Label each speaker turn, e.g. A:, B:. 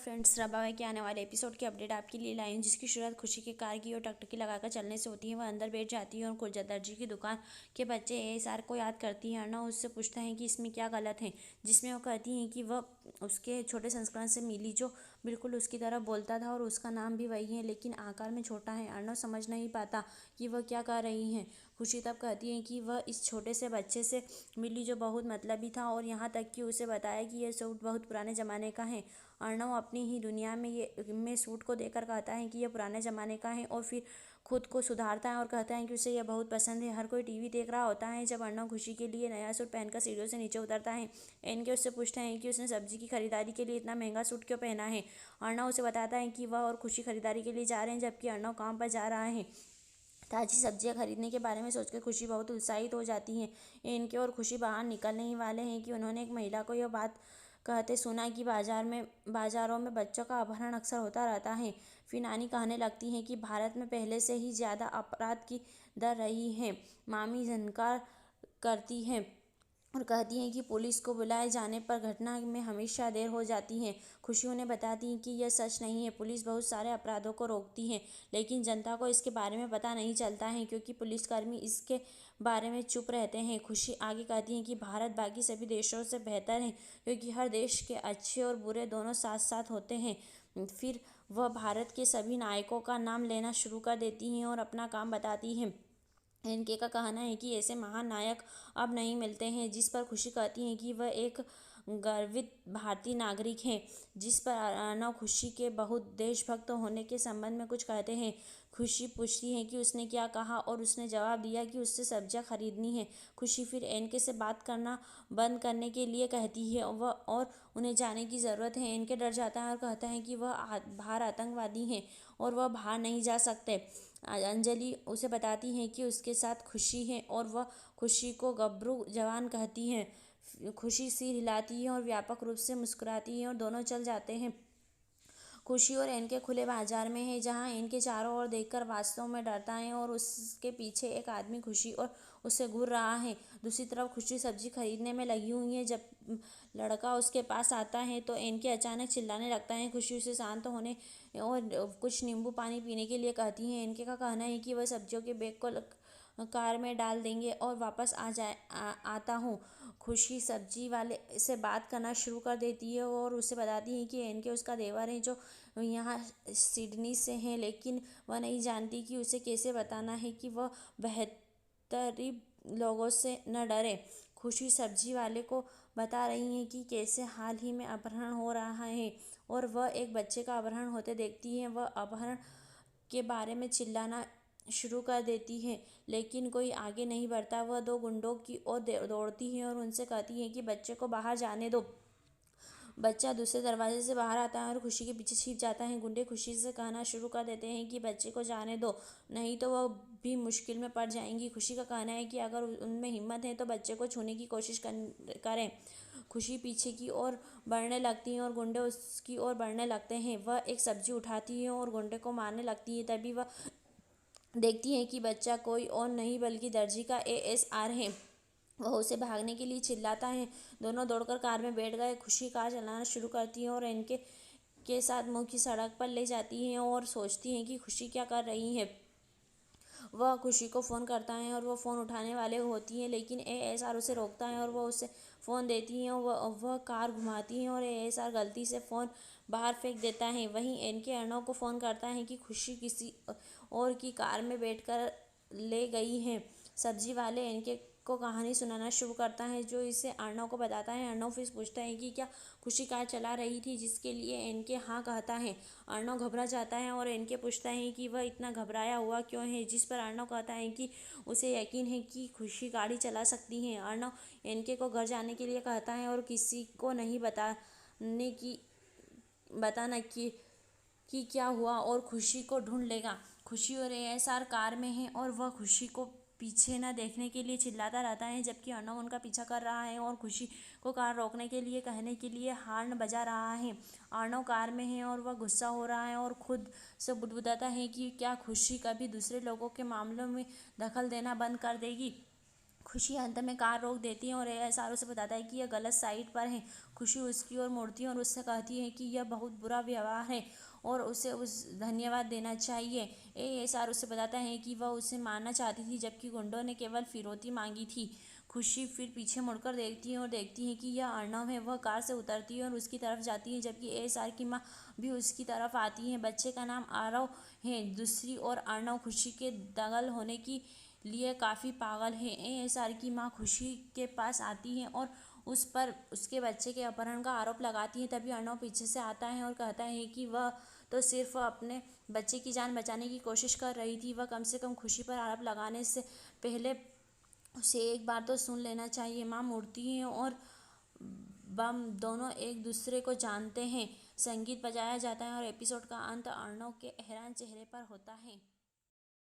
A: Friends, रबावे के आने वाले एपिसोड की अपडेट आपके लिए लाई हूं, जिसकी शुरुआत खुशी की कार की और टकटकी लगाकर चलने से होती है। वह अंदर बैठ जाती है और कुछ दर्जी की दुकान के बच्चे एएसआर को याद करती है। अर्णव उससे पूछता है कि इसमें क्या गलत है, जिसमें वो कहती है कि वह उसके छोटे संस्करण से मिली जो बिल्कुल उसकी तरह बोलता था और उसका नाम भी वही है, लेकिन आकार में छोटा है। अर्णव समझ नहीं पाता कि वह क्या कह रही है। खुशी तब कहती है कि वह इस छोटे से बच्चे से मिली जो बहुत मतलबी था और यहाँ तक कि उसे बताया कि यह सूट बहुत पुराने ज़माने का है। अर्णव अपनी ही दुनिया में सूट को देखकर कहता है कि यह पुराने ज़माने का है और फिर खुद को सुधारता है और कहता है कि उसे यह बहुत पसंद है। हर कोई टीवी देख रहा होता है जब अर्णव खुशी के लिए नया सूट पहनकर सीढ़ियों से नीचे उतरता है। एनके उससे पूछते हैं कि उसने सब्जी की खरीदारी के लिए इतना महंगा सूट क्यों पहना है। अर्णव उसे बताता है कि वह और खुशी खरीदारी के लिए जा रहे हैं, जबकि अर्णव काम पर जा रहा है। ताज़ी सब्जियां खरीदने के बारे में सोचकर खुशी बहुत उत्साहित हो जाती है। इनके और खुशी बाहर निकलने ही वाले हैं कि उन्होंने एक महिला को यह बात कहते सुना कि बाजारों में बच्चों का अपहरण अक्सर होता रहता है। फिर नानी कहने लगती हैं कि भारत में पहले से ही ज़्यादा अपराध की दर रही है। मामी इनकार करती है और कहती हैं कि पुलिस को बुलाए जाने पर घटना में हमेशा देर हो जाती है। खुशी उन्हें बताती है कि यह सच नहीं है, पुलिस बहुत सारे अपराधों को रोकती है, लेकिन जनता को इसके बारे में पता नहीं चलता है क्योंकि पुलिसकर्मी इसके बारे में चुप रहते हैं। खुशी आगे कहती हैं कि भारत बाकी सभी देशों से बेहतर है क्योंकि हर देश के अच्छे और बुरे दोनों साथ साथ होते हैं। फिर वह भारत के सभी नायकों का नाम लेना शुरू कर देती हैं और अपना काम बताती हैं। इनके का कहना है कि ऐसे महान नायक अब नहीं मिलते हैं, जिस पर खुशी कहती है कि वह एक गर्वित भारतीय नागरिक हैं। जिस पर अर्णव खुशी के बहुत देशभक्त होने के संबंध में कुछ कहते हैं। खुशी पूछती है कि उसने क्या कहा और उसने जवाब दिया कि उससे सब्जियां खरीदनी है। खुशी फिर एनके से बात करना बंद करने के लिए कहती है और उन्हें जाने की ज़रूरत है। एनके डर जाता है और कहता है कि वह बाहर आतंकवादी हैं और वह बाहर नहीं जा सकते। अंजलि उसे बताती है कि उसके साथ खुशी है और वह खुशी को गब्रू जवान कहती है। खुशी सिर हिलाती है और व्यापक रूप से मुस्कुराती है और दोनों चल जाते हैं। खुशी और एनके खुले बाजार में है, जहां एनके चारों ओर देखकर वास्तव में डरता है और उसके पीछे एक आदमी खुशी और उससे घूर रहा है। दूसरी तरफ खुशी सब्जी खरीदने में लगी हुई है। जब लड़का उसके पास आता है तो एनके अचानक चिल्लाने लगता है। खुशी उसे शांत होने और कुछ नींबू पानी पीने के लिए कहती है। एनके का कहना है कि वह सब्जियों के बैग को कार में डाल देंगे और वापस आता हूँ। खुशी सब्जी वाले से बात करना शुरू कर देती है और उसे बताती है कि एनके उसका देवर है जो यहाँ सिडनी से है, लेकिन वह नहीं जानती कि उसे कैसे बताना है कि वह बेहतरीन लोगों से न डरे। खुशी सब्जी वाले को बता रही है कि कैसे हाल ही में अपहरण हो रहा है और वह एक बच्चे का अपहरण होते देखती है। वह अपहरण के बारे में चिल्लाना शुरू कर देती है, लेकिन कोई आगे नहीं बढ़ता। वह दो गुंडों की ओर दौड़ती है और उनसे कहती है कि बच्चे को बाहर जाने दो। बच्चा दूसरे दरवाजे से बाहर आता है और खुशी के पीछे छिप जाता है। गुंडे खुशी से कहना शुरू कर देते हैं कि बच्चे को जाने दो, नहीं तो वह भी मुश्किल में पड़ जाएंगी। खुशी का कहना है कि अगर उनमें हिम्मत है तो बच्चे को छूने की कोशिश करें। खुशी पीछे की ओर बढ़ने लगती है और गुंडे उसकी ओर बढ़ने लगते हैं। वह एक सब्जी उठाती है और गुंडे को मारने लगती है। तभी वह देखती है कि बच्चा कोई और नहीं बल्कि दर्जी का एएसआर है। वह उसे भागने के लिए चिल्लाता है। दोनों दौड़कर कार में बैठ गए। खुशी कार चलाना शुरू करती है और इनके के साथ मुख्य सड़क पर ले जाती है और सोचती है कि खुशी क्या कर रही है। वह खुशी को फ़ोन करता है और वह फ़ोन उठाने वाले होती है, लेकिन एएसआर उसे रोकता है और वह उसे फ़ोन देती है और वह कार घुमाती है और एएसआर गलती से फ़ोन बाहर फेंक देता है। वहीं एनके अर्णव को फ़ोन करता है कि खुशी किसी और की कार में बैठकर ले गई है। सब्जी वाले एनके को कहानी सुनाना शुरू करता है जो इसे अर्णव को बताता है। अर्णव फिर पूछता है कि क्या खुशी कार चला रही थी, जिसके लिए एनके हाँ कहता है। अर्णव घबरा जाता है और एनके पूछता है कि वह इतना घबराया हुआ क्यों है, जिस पर अर्णव कहता है कि उसे यकीन है कि खुशी गाड़ी चला सकती है। अर्णव एनके को घर जाने के लिए कहता है और किसी को नहीं बताना कि क्या हुआ और खुशी को ढूंढ लेगा। खुशी और एएसआर कार में है और वह खुशी को पीछे न देखने के लिए चिल्लाता रहता है, जबकि अर्णव उनका पीछा कर रहा है और खुशी को कार रोकने के लिए कहने के लिए हॉर्न बजा रहा है। अर्णव कार में है और वह गुस्सा हो रहा है और खुद से बुदबुदाता है कि क्या खुशी कभी दूसरे लोगों के मामलों में दखल देना बंद कर देगी। खुशी अंत में कार रोक देती है और एएसआर उसे बताता है कि यह गलत साइड पर है। खुशी उसकी ओर मुड़ती है और उससे कहती है कि यह बहुत बुरा व्यवहार है और उसे धन्यवाद देना चाहिए। एएसआर उसे बताता है कि वह उसे मारना चाहती थी जबकि गुंडों ने केवल फिरौती मांगी थी। खुशी फिर पीछे मुड़कर देखती है और देखती है कि यह अर्नव है। वह कार से उतरती है और उसकी तरफ जाती है जबकि एएसआर की माँ भी उसकी तरफ आती है। बच्चे का नाम आरव है। दूसरी ओर अर्नव खुशी के दगल होने की लिए काफ़ी पागल है। एएसआर की माँ खुशी के पास आती है और उस पर उसके बच्चे के अपहरण का आरोप लगाती है। तभी अर्नव पीछे से आता है और कहता है कि वह तो सिर्फ अपने बच्चे की जान बचाने की कोशिश कर रही थी। वह कम से कम खुशी पर आरोप लगाने से पहले उसे एक बार तो सुन लेना चाहिए। माँ मुड़ती हैं और बम दोनों एक दूसरे को जानते हैं। संगीत बजाया जाता है और एपिसोड का अंत अर्नव के हैरान चेहरे पर होता है।